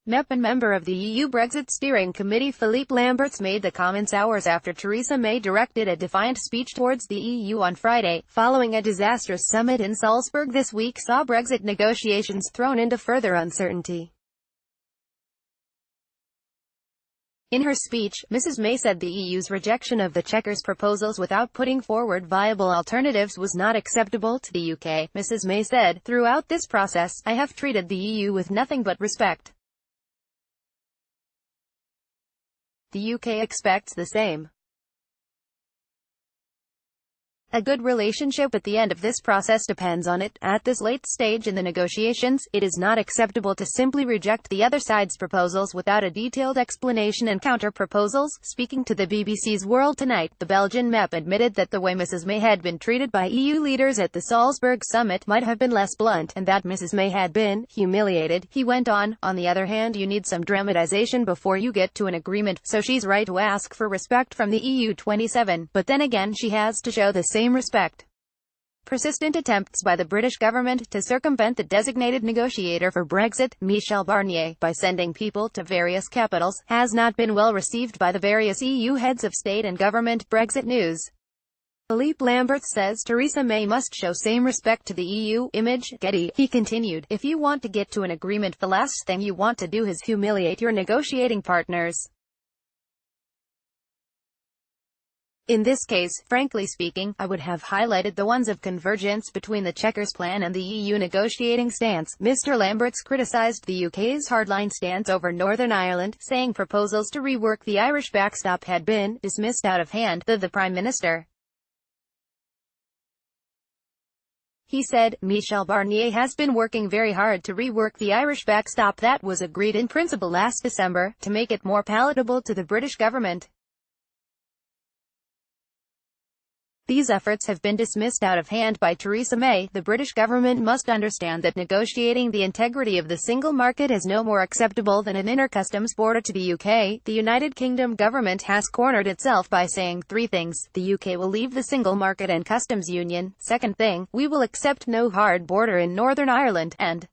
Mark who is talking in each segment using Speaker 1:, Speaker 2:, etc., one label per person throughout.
Speaker 1: MEP and member of the EU Brexit Steering Committee Philippe Lamberts made the comments hours after Theresa May directed a defiant speech towards the EU on Friday, following a disastrous summit in Salzburg this week saw Brexit negotiations thrown into further uncertainty. In her speech, Mrs May said the EU's rejection of the Chequers proposals without putting forward viable alternatives was not acceptable to the UK. Mrs May said, "Throughout this process, I have treated the EU with nothing but respect. The UK expects the same. A good relationship at the end of this process depends on it. At this late stage in the negotiations, it is not acceptable to simply reject the other side's proposals without a detailed explanation and counter-proposals." Speaking to the BBC's World Tonight, the Belgian MEP admitted that the way Mrs May had been treated by EU leaders at the Salzburg summit might have been less blunt, and that Mrs May had been humiliated. He went on the other hand, you need some dramatization before you get to an agreement, so she's right to ask for respect from the EU 27, but then again she has to show the same respect. Persistent attempts by the British government to circumvent the designated negotiator for Brexit, Michel Barnier, by sending people to various capitals, has not been well received by the various EU heads of state and government. Brexit News. Philippe Lamberts says Theresa May must show same respect to the EU image. Getty. He continued, "If you want to get to an agreement, the last thing you want to do is humiliate your negotiating partners. In this case, frankly speaking, I would have highlighted the ones of convergence between the Chequers plan and the EU negotiating stance." Mr Lamberts criticised the UK's hardline stance over Northern Ireland, saying proposals to rework the Irish backstop had been dismissed out of hand. The Prime Minister. He said, "Michel Barnier has been working very hard to rework the Irish backstop that was agreed in principle last December, to make it more palatable to the British government. These efforts have been dismissed out of hand by Theresa May. The British government must understand that negotiating the integrity of the single market is no more acceptable than an inner customs border to the UK. The United Kingdom government has cornered itself by saying three things. The UK will leave the single market and customs union. Second thing, we will accept no hard border in Northern Ireland. And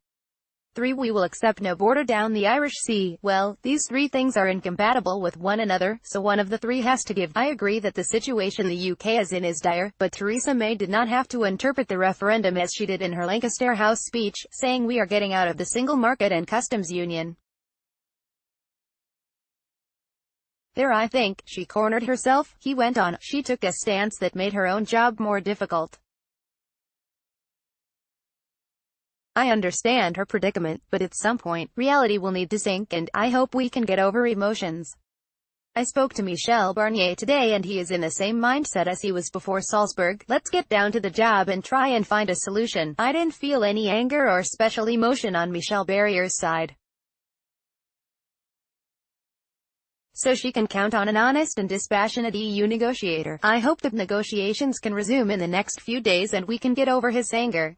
Speaker 1: 3. We will accept no border down the Irish Sea. Well, these three things are incompatible with one another, so one of the three has to give. I agree that the situation the UK is in is dire, but Theresa May did not have to interpret the referendum as she did in her Lancaster House speech, saying we are getting out of the single market and customs union. There I think she cornered herself." He went on, "She took a stance that made her own job more difficult. I understand her predicament, but at some point, reality will need to sink, and I hope we can get over emotions. I spoke to Michel Barnier today and he is in the same mindset as he was before Salzburg. Let's get down to the job and try and find a solution." I didn't feel any anger or special emotion on Michel Barnier's side. So she can count on an honest and dispassionate EU negotiator. I hope that negotiations can resume in the next few days and we can get over his anger.